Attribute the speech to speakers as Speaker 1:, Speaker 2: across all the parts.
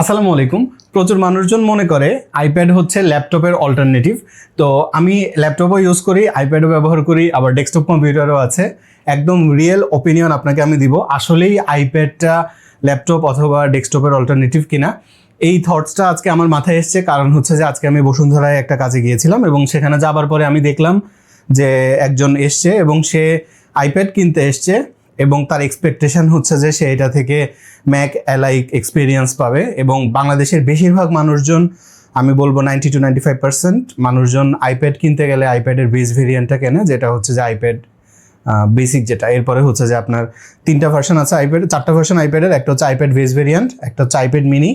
Speaker 1: আসসালামু আলাইকুম। প্রচুর মানুষজন মনে করে আইপ্যাড হচ্ছে ল্যাপটপের অল্টারনেটিভ। তো আমি ল্যাপটপও ইউজ করি, আইপ্যাডও ব্যবহার করি, আবার ডেস্কটপ কম্পিউটারও আছে। একদম রিয়েল ওপিনিয়ন আপনাকে আমি দিব, আসলেই আইপ্যাডটা ল্যাপটপ অথবা ডেস্কটপের অল্টারনেটিভ কিনা। এই থটসটা আজকে আমার মাথায় এসছে, কারণ হচ্ছে যে আজকে আমি বসুন্ধরায় একটা কাজে গিয়েছিলাম এবং সেখানে যাবার পরে আমি দেখলাম যে একজন এসছে এবং সে আইপ্যাড কিনতে এসছে এবং তার এক্সপেকটেশন হচ্ছে যে সে এটা থেকে ম্যাক অ্যালাইক এক্সপিরিয়েন্স পাবে। এবং বাংলাদেশের বেশিরভাগ মানুষজন, আমি বলবো 90-95% মানুষজন আইপ্যাড কিনতে গেলে আইপ্যাডের বেস ভেরিয়েন্টটা কেনে, যেটা হচ্ছে যে আইপ্যাড বেসিক যেটা। এরপরে হচ্ছে যে আপনার তিনটা ভার্সন আছে আইপ্যাডের, চারটা ভার্সন আইপ্যাডের। একটা হচ্ছে আইপ্যাড বেস ভেরিয়েন্ট, একটা হচ্ছে আইপ্যাড মিনি,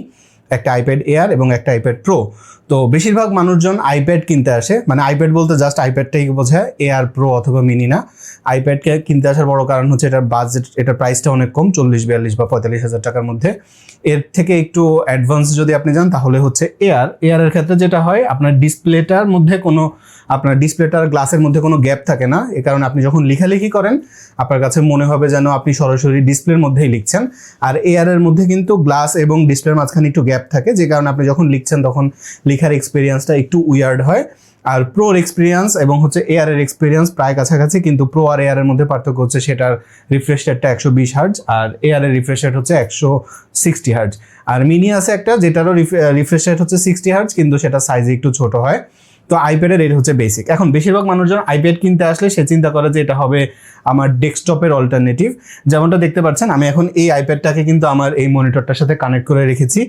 Speaker 1: একটা আইপ্যাড এয়ার এবং একটা আইপ্যাড প্রো। তো বেশিরভাগ মানুষজন আইপ্যাড কিনতে আসে, মানে আইপ্যাড বলতে জাস্ট আইপ্যাডটাই বোঝায়, এয়ার প্রো অথবা মিনি না। আইপ্যাডকে কিনতে আসার বড় কারণ হচ্ছে এটার বাজেট, এটার প্রাইসটা অনেক কম, 40-42 বা 45,000 টাকার মধ্যে। এর থেকে একটু অ্যাডভান্স যদি আপনি যান তাহলে হচ্ছে এয়ারের ক্ষেত্রে যেটা হয়, আপনার ডিসপ্লেটার মধ্যে কোনো, আপনার ডিসপ্লেটার গ্লাসের মধ্যে কোনো গ্যাপ থাকে না। এ কারণে আপনি যখন লেখালেখি করেন আপনার কাছে মনে হবে যেন আপনি সরাসরি ডিসপ্লের মধ্যেই লিখছেন। আর এয়ারের মধ্যে কিন্তু গ্লাস এবং ডিসপ্লের মাঝখানে একটু গ্যাপ থাকে, যে কারণে আপনি যখন লিখছেন তখন লেখার এক্সপিরিয়েন্সটা একটু উইয়ার্ড হয়। আর প্রোর এক্সপিরিয়েন্স এবং হচ্ছে এয়ারের এক্সপিরিয়েন্স প্রায় কাছাকাছি, কিন্তু প্রো আর এয়ারের মধ্যে পার্থক্য হচ্ছে সেটার রিফ্রেশ রেটটা 120 হার্জ আর এয়ারের রিফ্রেশ রেট হচ্ছে 160 হার্জ। আর মিনি আছে একটা, যেটারও রিফ্রেশ রেট হচ্ছে 60 হার্জ, কিন্তু সেটা সাইজে একটু ছোট হয়। তো আইপ্যাডের এটা হচ্ছে বেসিক। এখন বেশিরভাগ মানুষজন আইপ্যাড কিনতে আসলে সে চিন্তা করে যে এটা হবে আমার ডেস্কটপের অল্টারনেটিভ। যেমনটা দেখতে পাচ্ছেন, আমি এখন এই আইপ্যাডটাকে কিন্তু আমার এই মনিটরটার সাথে কানেক্ট করে রেখেছি।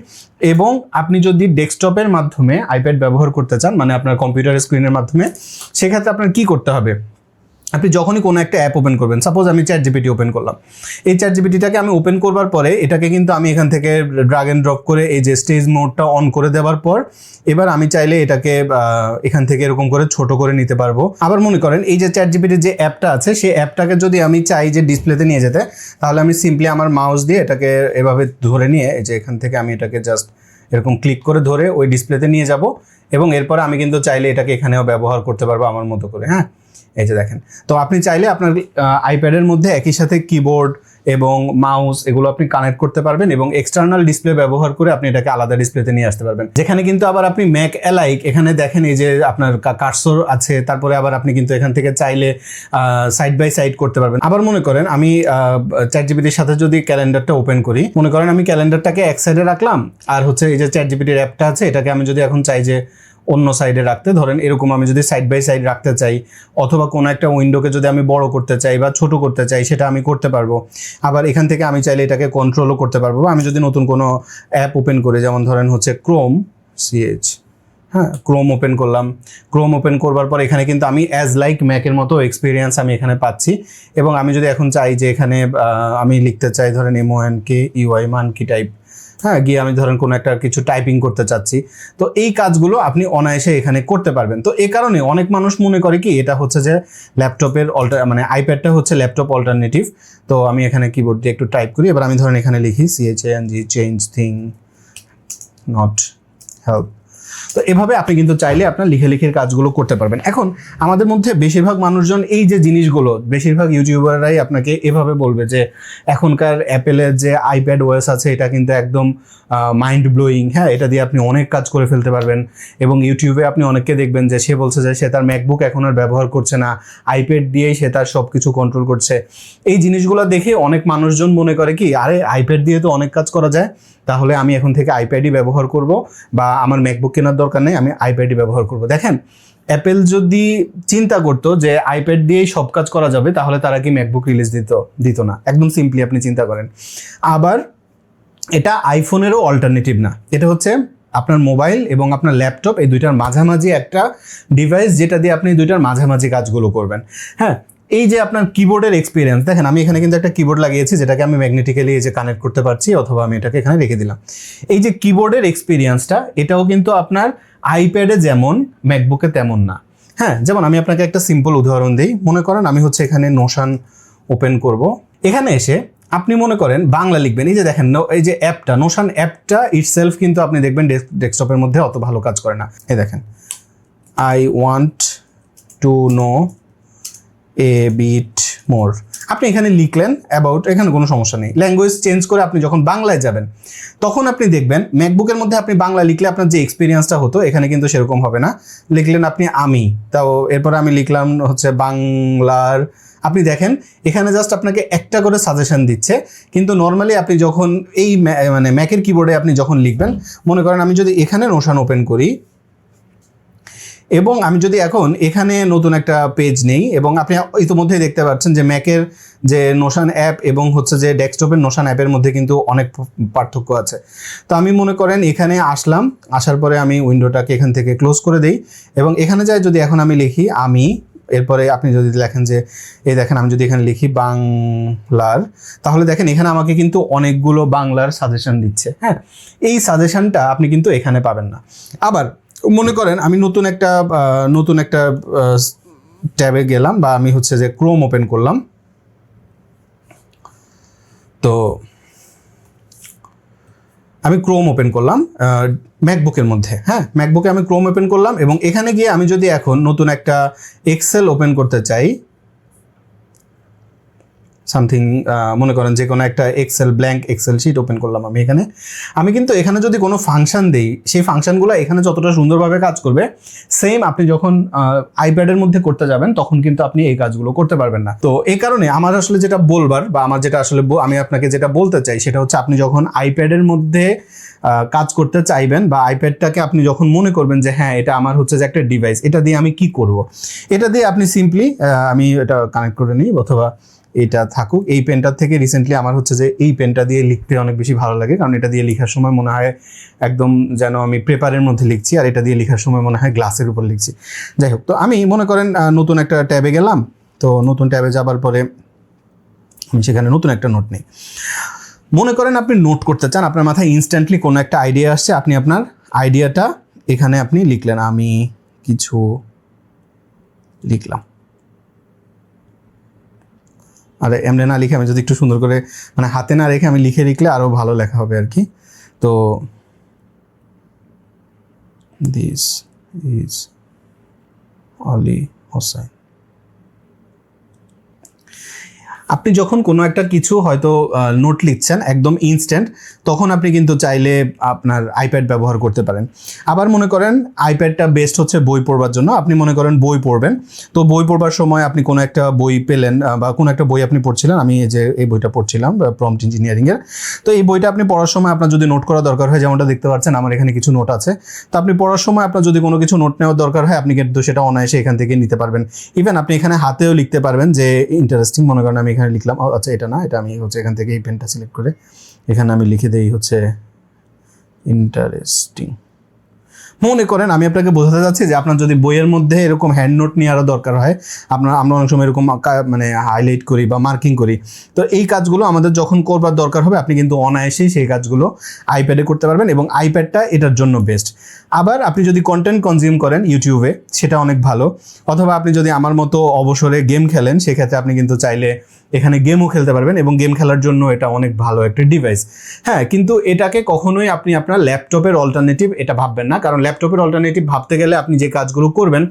Speaker 1: এবং আপনি যদি ডেস্কটপের মাধ্যমে আইপ্যাড ব্যবহার করতে চান, মানে আপনার কম্পিউটার স্ক্রিনের মাধ্যমে, সেক্ষেত্রে আপনার কি করতে হবে? আপনি যখনই কোনো একটা অ্যাপ ওপেন করবেন, সাপোজ আমি চ্যাট জিপিটি ওপেন করলাম, এই চ্যাট জিপিটিটাকে আমি ওপেন করবার পরে এটাকে কিন্তু আমি এখান থেকে ড্রাগ অ্যান্ড ড্রপ করে এই যে স্টেজ মোডটা অন করে দেওয়ার পর এবার আমি চাইলে এটাকে এখান থেকে এরকম করে ছোট করে নিতে পারবো। আবার মনে করেন এই যে চ্যাট জিপিটির যে অ্যাপটা আছে, সেই অ্যাপটাকে যদি আমি চাই যে ডিসপ্লেতে নিয়ে যেতে, তাহলে আমি সিম্পলি আমার মাউস দিয়ে এটাকে এভাবে ধরে নিয়ে এই যে এখান থেকে আমি এটাকে জাস্ট এরকম ক্লিক করে ধরে ওই ডিসপ্লেতে নিয়ে যাব। এবং এরপর আমি কিন্তু চাইলে এটাকে এখানেও ব্যবহার করতে পারবো আমার মতো করে। হ্যাঁ, এই যে দেখেন। তো আপনি চাইলে আপনার আইপ্যাডের মধ্যে একই সাথে কিবোর্ড এবং মাউস এগুলো আপনি কানেক্ট করতে পারবেন এবং এক্সটার্নাল ডিসপ্লে ব্যবহার করে আপনি এটাকে আলাদা ডিসপ্লেতে নিয়ে আসতে পারবেন। যেখানে কিন্তু আবার আপনি ম্যাক অ্যালাইক, এখানে দেখেন এই যে আপনার কার্সর আছে, তারপরে আবার আপনি কিন্তু এখান থেকে চাইলে সাইড বাই সাইড করতে পারবেন। আবার মনে করেন আমি চ্যাট জিপিটির সাথে যদি ক্যালেন্ডারটা ওপেন করি, মনে করেন আমি ক্যালেন্ডারটাকে এক সাইডে রাখলাম, আর হচ্ছে এই যে চ্যাট জিপিটির অ্যাপটা আছে এটাকে আমি যদি এখন চাই যে অন্য সাইডে রাখতে, ধরেন এরকম আমি যদি সাইড বাই সাইড রাখতে চাই, অথবা কোনো একটা উইন্ডোকে যদি আমি বড় করতে চাই বা ছোট করতে চাই, সেটা আমি করতে পারবো। আবার এখান থেকে আমি চাইলে এটাকে কন্ট্রোলও করতে পারবো। আমি যদি নতুন কোনো অ্যাপ ওপেন করি, যেমন ধরেন হচ্ছে ক্রোম, হ্যাঁ, ক্রোম ওপেন করলাম। ক্রোম ওপেন করবার পর এখানে কিন্তু আমি অ্যাজ লাইক ম্যাকের মতো এক্সপিরিয়েন্স আমি এখানে পাচ্ছি। এবং আমি যদি এখন চাই যে এখানে আমি লিখতে চাই ধরেন MONKEY মানকি টাইপ, হ্যাঁ, গিয়ে আমি ধরেন কোনো একটা কিছু টাইপিং করতে চাচ্ছি, তো এই কাজগুলো আপনি অনায়াসে এখানে করতে পারবেন। তো এই কারণে অনেক মানুষ মনে করে কি এটা হচ্ছে যে ল্যাপটপের মানে আইপ্যাডটা হচ্ছে ল্যাপটপ অল্টারনেটিভ। তো আমি এখানে কিবোর্ড দিয়ে একটু টাইপ করি, এবার আমি ধরেন এখানে লিখি CHANG, change thing not help. তো এভাবে আপনি কিন্তু চাইলে আপনার লেখালেখির কাজগুলো করতে পারবেন। এখন আমাদের মধ্যে বেশিরভাগ মানুষজন এই যে জিনিসগুলো, বেশিরভাগ ইউটিউবাররাই আপনাকে এভাবে বলবে যে এখনকার অ্যাপেলের যে আইপ্যাড ওএস আছে এটা কিন্তু একদম মাইন্ড ব্লোয়িং। হ্যাঁ, এটা দিয়ে আপনি অনেক কাজ করে ফেলতে পারবেন। এবং ইউটিউবে আপনি অনেককে দেখবেন যে সে বলছে যে সে তার ম্যাকবুক এখন আর ব্যবহার করছে না, আইপ্যাড দিয়েই সে তার সব কিছু কন্ট্রোল করছে। এই জিনিসগুলো দেখে অনেক মানুষজন মনে করে কি, আরে আইপ্যাড দিয়ে তো অনেক কাজ করা যায়, তাহলে আমি এখন থেকে আইপ্যাডই ব্যবহার করব, বা আমার ম্যাকবুক কেনার দরকার নেই, আমি আইপ্যাডই ব্যবহার করব। দেখেন, অ্যাপেল যদি চিন্তা করতো যে আইপ্যাড দিয়েই সব কাজ করা যাবে, তাহলে তারা কি ম্যাকবুক রিলিজ দিত না? একদম সিম্পলি আপনি চিন্তা করেন। আবার এটা আইফোনেরও অল্টারনেটিভ না, এটা হচ্ছে আপনার মোবাইল এবং আপনার ল্যাপটপ, এই দুইটার মাঝামাঝি একটা ডিভাইস, যেটা দিয়ে আপনি দুইটার মাঝামাঝি কাজগুলো করবেন। হ্যাঁ, এই যে আপনার কিবোর্ডের এক্সপিরিয়েন্স দেখেন, আমি এখানে কিন্তু একটা কিবোর্ড লাগিয়েছি যেটাকে আমি ম্যাগনেটিক্যালি এই যে কানেক্ট করতে পারছি, অথবা আমি এটাকে এখানে রেখে দিলাম। এই যে কিবোর্ডের এক্সপিরিয়েন্সটা, এটাও কিন্তু আপনার আইপ্যাডে যেমন ম্যাকবুকে তেমন না। হ্যাঁ, যেমন আমি আপনাকে একটা সিম্পল উদাহরণ দিই। মনে করেন আমি হচ্ছে এখানে নোশন ওপেন করব, এখানে এসে আপনি মনে করেন বাংলা লিখবেন, এই যে দেখেন এই যে অ্যাপটা, নোশন অ্যাপটা ইটসেলফ কিন্তু আপনি দেখবেন ডেস্কটপের মধ্যে অত ভালো কাজ করে না। এই দেখেন, I want to know a bit more, আপনি এখানে লিখলেন অ্যাবাউট, এখানে কোনো সমস্যা নেই। ল্যাঙ্গুয়েজ চেঞ্জ করে আপনি যখন বাংলায় যাবেন তখন আপনি দেখবেন ম্যাকবুকের মধ্যে আপনি বাংলা লিখলে আপনার যে এক্সপিরিয়েন্সটা হতো এখানে কিন্তু সেরকম হবে না। লিখলেন আপনি আমি, তাও এরপর আমি লিখলাম হচ্ছে বাংলার, আপনি দেখেন এখানে জাস্ট আপনাকে একটা করে সাজেশন দিচ্ছে। কিন্তু নর্মালি আপনি যখন এই মানে ম্যাকের কিবোর্ডে আপনি যখন লিখবেন, মনে করেন আমি যদি এখানে নোশন ওপেন করি এবং আমি যদি এখন এখানে নতুন একটা পেজ নেই, এবং আপনি ইতিমধ্যেই দেখতে পাচ্ছেন যে ম্যাকের যে নোশন অ্যাপ এবং হচ্ছে যে ডেস্কটপের নোশন অ্যাপের মধ্যে কিন্তু অনেক পার্থক্য আছে। তো আমি মনে করেন এখানে আসলাম, আসার পরে আমি উইন্ডোটাকে এখান থেকে ক্লোজ করে দিই এবং এখানে যাই যদি এখন আমি লিখি আমি, এরপরে আপনি যদি লেখেন যে এই দেখেন আমি যদি এখানে লিখি বাংলার, তাহলে দেখেন এখানে আমাকে কিন্তু অনেকগুলো বাংলার সাজেশন দিচ্ছে। হ্যাঁ, এই সাজেশনটা আপনি কিন্তু এখানে পাবেন না। আবার মনে করেন আমি নতুন একটা ট্যাবে গেলাম, বা আমি হচ্ছে যে ক্রোম ওপেন করলাম, তো আমি ক্রোম ওপেন করলাম ম্যাকবুকের মধ্যে। হ্যাঁ, ম্যাকবুকে আমি ক্রোম ওপেন করলাম এবং এখানে গিয়ে আমি যদি এখন নতুন একটা এক্সেল ওপেন করতে চাই, সামথিং মনে করেন যে কোনো একটা Excel, blank Excel sheet open করলাম আমি এখানে, আমি কিন্তু এখানে যদি কোনো ফাংশন দিই, সেই ফাংশনগুলো এখানে যতটা সুন্দরভাবে কাজ করবে, সেম আপনি যখন আইপ্যাডের মধ্যে করতে যাবেন তখন কিন্তু আপনি এই কাজগুলো করতে পারবেন না। তো এই কারণে আমার আসলে যেটা বলবার, বা আমার যেটা আসলে আমি আপনাকে যেটা বলতে চাই সেটা হচ্ছে, আপনি যখন আইপ্যাডের মধ্যে কাজ করতে চাইবেন, বা আইপ্যাডটাকে আপনি যখন মনে করবেন যে হ্যাঁ এটা আমার হচ্ছে যে একটা ডিভাইস, এটা দিয়ে আমি কি করব, এটা দিয়ে আপনি সিম্পলি, আমি এটা কানেক্ট করে নিই অথবা এটা থাকুক। এই পেনটার থেকে রিসেন্টলি আমার হচ্ছে যে এই পেনটা দিয়ে লিখতে অনেক বেশি ভালো লাগে, কারণ এটা দিয়ে লেখার সময় মনে হয় একদম যেন আমি পেপারের মধ্যে লিখছি, আর এটা দিয়ে লেখার সময় মনে হয় গ্লাসের উপর লিখছি। যাই হোক, তো আমি মনে করেন নতুন একটা ট্যাবে গেলাম, তো নতুন ট্যাবে যাবার পরে আমি সেখানে নতুন একটা নোট নিই। মনে করেন আপনি নোট করতে চান, আপনার মাথায় ইনস্ট্যান্টলি কোনো একটা আইডিয়া আসছে, আপনি আপনার আইডিয়াটা এখানে আপনি লিখলেন, আমি কিছু লিখলাম। আর এমনি না লিখে আমি যদি একটু সুন্দর করে মানে হাতে না রেখে আমি লিখলে আরও ভালো লেখা হবে আর কি। তো দিস ইজ অলি হোসেন। আপনি যখন কোনো একটা কিছু হয়তো নোট লিখছেন একদম ইনস্ট্যান্ট, তখন আপনি কিন্তু চাইলে আপনার আইপ্যাড ব্যবহার করতে পারেন। আবার মনে করেন আইপ্যাডটা বেস্ট হচ্ছে বই পড়বার জন্য, আপনি মনে করেন বই পড়বেন, তো বই পড়বার সময় আপনি কোনো একটা বই পেলেন, বা কোনো একটা বই আপনি পড়ছিলেন, আমি এই বইটা পড়ছিলাম প্রম্পট ইঞ্জিনিয়ারিংয়ের। তো এই বইটা আপনি পড়ার সময় আপনার যদি নোট করা দরকার হয়, যেমনটা দেখতে পাচ্ছেন আমার এখানে কিছু নোট আছে, তো আপনি পড়ার সময় আপনার যদি কোনো কিছু নোট নেওয়ার দরকার হয়, আপনি কিন্তু সেটা অনায়াসে এখান থেকে নিতে পারবেন। ইভেন আপনি এখানে হাতেও লিখতে পারবেন যে ইন্টারেস্টিং, মনে করেন আমি এখানে লিখলাম, আচ্ছা এটা না, এটা আমি হচ্ছে এখান থেকে এই পেনটা সিলেক্ট করে এখানে আমি লিখে দেই হচ্ছে ইন্টারেস্টিং। মনে করেন আমি আপনাকে বোঝাতে যাচ্ছি যে আপনার যদি বইয়ের মধ্যে এরকম হ্যান্ড নোট নিয়ে আরও দরকার হয়, আমরা অনেক সময় এরকম মানে হাইলাইট করি বা মার্কিং করি, তো এই কাজগুলো আমাদের যখন করবার দরকার হবে আপনি কিন্তু অনায়াসেই সেই কাজগুলো আইপ্যাডে করতে পারবেন, এবং আইপ্যাডটা এটার জন্য বেস্ট। আবার আপনি যদি কন্টেন্ট কনজিউম করেন ইউটিউবে, সেটা অনেক ভালো। অথবা আপনি যদি আমার মতো অবসরে গেম খেলেন, সেক্ষেত্রে আপনি কিন্তু চাইলে এখানে গেমও খেলতে পারবেন, এবং গেম খেলার জন্য এটা অনেক ভালো একটা ডিভাইস। হ্যাঁ, কিন্তু এটাকে কখনোই আপনি আপনার ল্যাপটপের অল্টারনেটিভ এটা ভাববেন না, কারণ ল্যাপটপের অল্টারনেটিভ ভাবতে গেলে আপনি যে কাজগুলো করবেন,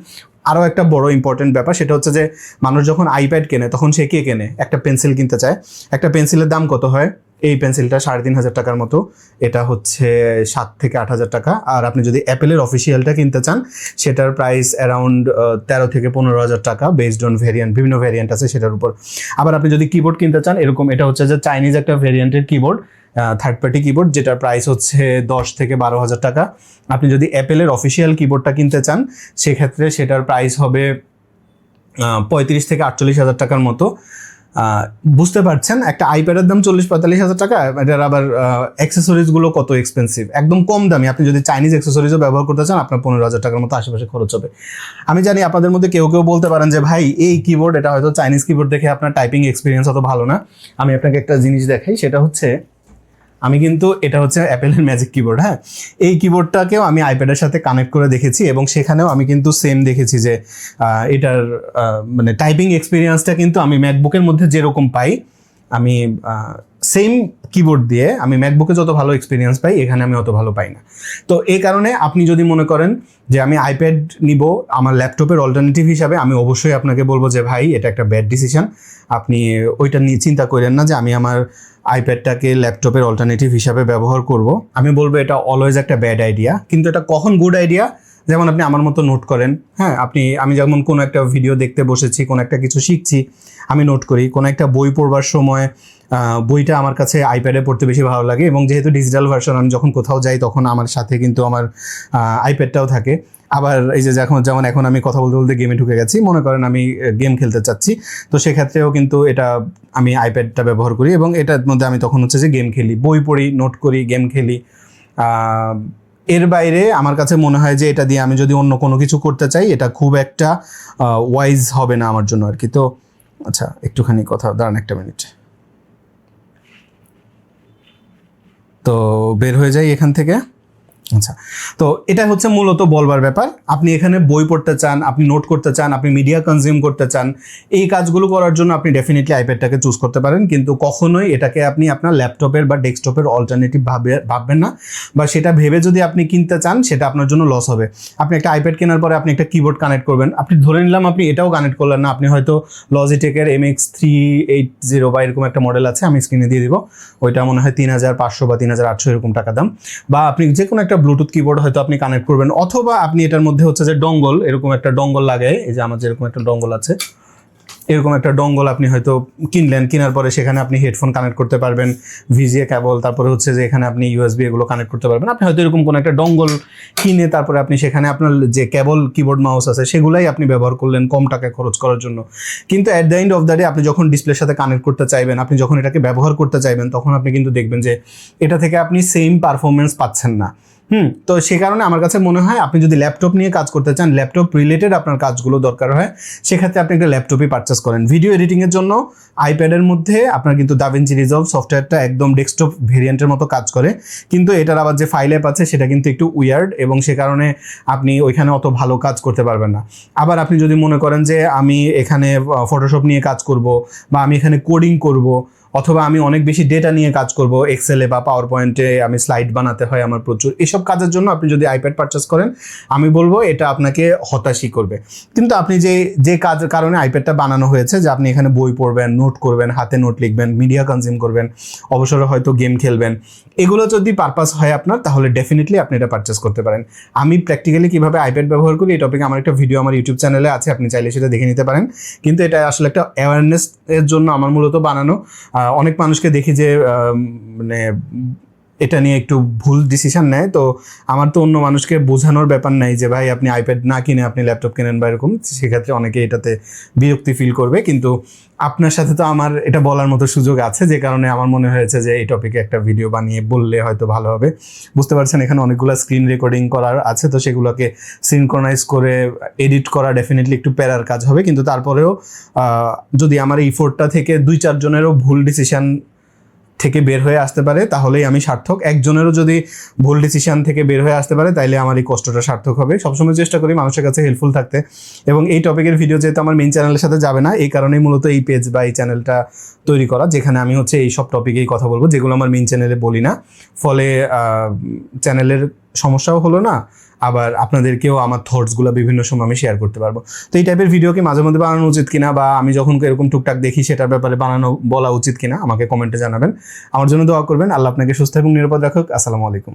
Speaker 1: আরও একটা বড় ইম্পর্টেন্ট ব্যাপার, সেটা হচ্ছে যে মানুষ যখন আইপ্যাড কেনে তখন সে কে কেনে? একটা পেন্সিল কিনতে চায়। একটা পেন্সিলের দাম কত হয়? এই পেন্সিলটা 3,500 টাকার মতো, এটা হচ্ছে 7 থেকে 8,000 টাকা। আর আপনি যদি অ্যাপেলের অফিসিয়ালটা কিনতে চান, সেটার প্রাইস অ্যারাউন্ড 13 থেকে 15,000 টাকা, বেসড অন ভেরিয়েন্ট, বিভিন্ন ভেরিয়েন্ট আছে সেটার উপর। আবার আপনি যদি কিবোর্ড কিনতে চান, এরকম এটা হচ্ছে যে চাইনিজ একটা ভেরিয়েন্টের কিবোর্ড, থার্ড পার্টি কিবোর্ড, যেটার প্রাইস হচ্ছে 10 থেকে 12,000 টাকা। আপনি যদি অ্যাপেলের অফিসিয়াল কিবোর্ডটা কিনতে চান, সেক্ষেত্রে সেটার প্রাইস হবে 35 থেকে 48,000 টাকার মতো। বুঝতে পারছেন, একটা আইপ্যাডের দাম 40-45,000 টাকা, এটার আবার অ্যাক্সেসরিজগুলো কত এক্সপেন্সিভ। একদম কম দামি আপনি যদি চাইনিজ অ্যাক্সেসরিজও ব্যবহার করতে চান, আপনার 15,000 টাকার মতো আশেপাশে খরচ হবে। আমি জানি আপনাদের মধ্যে কেউ কেউ বলতে পারেন যে ভাই এই কিবোর্ড, এটা হয়তো চাইনিজ কিবোর্ড দেখে আপনার টাইপিং এক্সপিরিয়েন্স অত ভালো না। আমি আপনাকে একটা জিনিস দেখাই, সেটা হচ্ছে আমি কিন্তু এটা হচ্ছে অ্যাপেলের ম্যাজিক কিবোর্ড। হ্যাঁ, এই কিবোর্ডটাকেও আমি আইপ্যাডের সাথে কানেক্ট করে দেখেছি, এবং সেখানেও আমি কিন্তু সেম দেখেছি যে এটার মানে টাইপিং এক্সপিরিয়েন্সটা কিন্তু আমি ম্যাকবুকের মধ্যে যেরকম পাই, আমি সেম কিবোর্ড দিয়ে আমি ম্যাকবুকে যত ভালো এক্সপিরিয়েন্স পাই এখানে আমি অত ভালো পাই না। তো এই কারণে আপনি যদি মনে করেন যে আমি আইপ্যাড নিব আমার ল্যাপটপের অল্টারনেটিভ হিসাবে, আমি অবশ্যই আপনাকে বলবো যে ভাই এটা একটা ব্যাড ডিসিশন। আপনি ওইটা নিয়ে চিন্তা করেন না যে আমি আমার আইপ্যাডটাকে ল্যাপটপের অল্টারনেটিভ হিসাবে ব্যবহার করব। আমি বলবো এটা অলওয়েজ একটা ব্যাড আইডিয়া। কিন্তু এটা কখন গুড আইডিয়া, যেমন আপনি আমার মতো নোট করেন, হ্যাঁ আমি যেমন কোনো একটা ভিডিও দেখতে বসেছি, কোনো একটা কিছু শিখছি, আমি নোট করি। কোনো একটা বই পড়বার সময় বইটা আমার কাছে আইপ্যাডে পড়তে বেশি ভালো লাগে, এবং যেহেতু ডিজিটাল ভার্সন আমি যখন কোথাও যাই তখন আমার সাথে কিন্তু আমার আইপ্যাডটাও থাকে। আবার এই যে যেমন এখন আমি কথা বলতে বলতে গেমে ঢুকে গেছি, মনে করেন আমি গেম খেলতে চাচ্ছি, তো সেক্ষেত্রেও কিন্তু এটা আমি আইপ্যাডটা ব্যবহার করি, এবং এটার মধ্যে আমি তখন হচ্ছে যে গেম খেলি, বই পড়ি, নোট করি, গেম খেলি। এর বাইরে আমার কাছে মনে হয় যে এটা দিয়ে আমি যদি অন্য কোনো কিছু করতে চাই এটা খুব একটা ওয়াইজ হবে না আমার জন্য আর কি। তো আচ্ছা, একটুখানি কথা দাঁড়ান, একটা মিনিট। তো বের হয়ে যাই এখান থেকে। আচ্ছা, তো এটা হচ্ছে মূলত বলবার ব্যাপার। আপনি এখানে বই পড়তে চান, আপনি নোট করতে চান, আপনি মিডিয়া কনজিউম করতে চান, এই কাজগুলো করার জন্য আপনি ডেফিনেটলি আইপ্যাডটাকে চুজ করতে পারেন, কিন্তু কখনোই এটাকে আপনি আপনার ল্যাপটপের বা ডেস্কটপের অল্টারনেটিভ ভাববেন না, বা সেটা ভেবে যদি আপনি কিনতে চান সেটা আপনার জন্য লস হবে। আপনি একটা আইপ্যাড কেনার পরে আপনি একটা কিবোর্ড কানেক্ট করবেন, আপনি ধরে নিলাম আপনি এটাও কানেক্ট করলেন না, আপনি হয়তো লজিটেকের MX380 বা এরকম একটা মডেল আছে, আমি স্ক্রিনে দিয়ে দিব, ওইটা মনে হয় 3500 বা 3800 এরকম টাকা দাম। বা আপনি যে কোনো একটা ব্লুটুথ কিবোর্ড হয়তো আপনি কানেক্ট করবেন, অথবা আপনি এটার মধ্যে হচ্ছে যে ডঙ্গল, এরকম একটা ডঙ্গল লাগে, এই যে আমার যেরকম একটা ডঙ্গল আছে, এরকম একটা ডঙ্গল আপনি হয়তো কিনলেন, কেনার পরে সেখানে আপনি হেডফোন কানেক্ট করতে পারবেন, ভিজিএ কেবল, তারপরে হচ্ছে যে এখানে আপনি ইউএসবি এগুলো কানেক্ট করতে পারবেন। আপনি হয়তো এরকম কোনো একটা ডঙ্গল কিনে তারপরে আপনি সেখানে আপনার যে কেবল কিবোর্ড মাউস আছে সেগুলাই আপনি ব্যবহার করলেন কম টাকায় খরচ করার জন্য। কিন্তু at the end of the day আপনি যখন ডিসপ্লের সাথে কানেক্ট করতে চাইবেন, আপনি যখন এটাকে ব্যবহার করতে চাইবেন, তখন আপনি কিন্তু দেখবেন যে এটা থেকে আপনি সেম পারফরমেন্স পাচ্ছেন না। তো সে কারণে আমার কাছে মনে হয় আপনি যদি ল্যাপটপ নিয়ে কাজ করতে চান, ল্যাপটপ রিলেটেড আপনার কাজগুলো দরকার হয়, সেক্ষেত্রে আপনি একটা ল্যাপটপই পারচেস করেন। ভিডিও এডিটিংয়ের জন্য আইপ্যাডের মধ্যে আপনার কিন্তু DaVinci Resolve সফটওয়্যারটা একদম ডেস্কটপ ভেরিয়েন্টের মতো কাজ করে, কিন্তু এটার আবার যে ফাইল অ্যাপ আছে সেটা কিন্তু একটু উইয়ার্ড, এবং সে কারণে আপনি ওইখানে অত ভালো কাজ করতে পারবেন না। আবার আপনি যদি মনে করেন যে আমি এখানে ফটোশপ নিয়ে কাজ করব, বা আমি এখানে কোডিং করব, অথবা আমি অনেক বেশি ডেটা নিয়ে কাজ করব, এক্সেলে বা পাওয়ার পয়েন্টে আমি স্লাইড বানাতে হয় আমার প্রচুর, এসব কাজের জন্য আপনি যদি আইপ্যাড পারচেস করেন, আমি বলবো এটা আপনাকে হতাশই করবে। কিন্তু আপনি যে কাজের কারণে আইপ্যাডটা বানানো হয়েছে, যে আপনি এখানে বই পড়বেন, নোট করবেন, হাতে নোট লিখবেন, মিডিয়া কনজিউম করবেন, অবসরে হয়তো গেম খেলবেন, এগুলো যদি পারপাস হয় আপনার, তাহলে ডেফিনেটলি আপনি এটা পারচেস করতে পারেন। আমি প্র্যাকটিক্যালি কিভাবে আইপ্যাড ব্যবহার করি এই টপিকে আমার একটা ভিডিও আমার ইউটিউব চ্যানেলে আছে, আপনি চাইলে সেটা দেখে নিতে পারেন। কিন্তু এটা আসলে একটা অ্যাওয়ারনেস এর জন্য আমার মূলত বানানো। অনেক মানুষকে দেখি যে মানে এটা নিয়ে একটু ভুল ডিসিশন নেয়, তো আমার তো অন্য মানুষকে বোঝানোর ব্যাপার নাই যে ভাই আপনি আইপ্যাড না কিনে আপনি ল্যাপটপ কেনেন বা এরকম, সেক্ষেত্রে অনেকে এটাতে বিরক্তি ফিল করবে। কিন্তু আপনার সাথে তো আমার এটা বলার মতো সুযোগ আছে, যে কারণে আমার মনে হয়েছে যে এই টপিকে একটা ভিডিও বানিয়ে বললে হয়তো ভালো হবে। বুঝতে পারছেন এখানে অনেকগুলো স্ক্রিন রেকর্ডিং করার আছে, তো সেগুলোকে সিনক্রোনাইজ করে এডিট করা ডেফিনেটলি একটু প্যারার কাজ হবে, কিন্তু তারপরেও যদি আমার এই 4টা থেকে 2-4 জনেরও ভুল ডিসিশন থেকে বের হয়ে আসতে পারে তাহলেই আমি সার্থক। একজনেরও যদি ভুল ডিসিশন থেকে বের হয়ে আসতে পারে তাইলে আমার এই কষ্টটা সার্থক হবে। সবসময় চেষ্টা করি মানুষের কাছে হেল্পফুল থাকতে, এবং এই টপিকের ভিডিও যেহেতু আমার মেইন চ্যানেলের সাথে যাবে না, এই কারণেই মূলত এই পেজ বা এই চ্যানেলটা তৈরি করা, যেখানে আমি হচ্ছে এই সব টপিকেই কথা বলবো যেগুলো আমার মেইন চ্যানেলে বলি না। ফলে চ্যানেলের সমস্যাও হলো না, আবার আপনাদেরকেও আমার থটসগুলো বিভিন্ন সময় আমি শেয়ার করতে পারবো। তো এই টাইপের ভিডিও কি মাঝে মধ্যে বানানো উচিত কিনা, বা আমি যখন এরকম টুকটাক দেখি সেটার ব্যাপারে বলা উচিত কিনা, আমাকে কমেন্টে জানাবেন। আমার জন্য দোয়া করবেন। আল্লাহ আপনাকে সুস্থ এবং নিরাপদ রাখুক। আসসালামু আলাইকুম।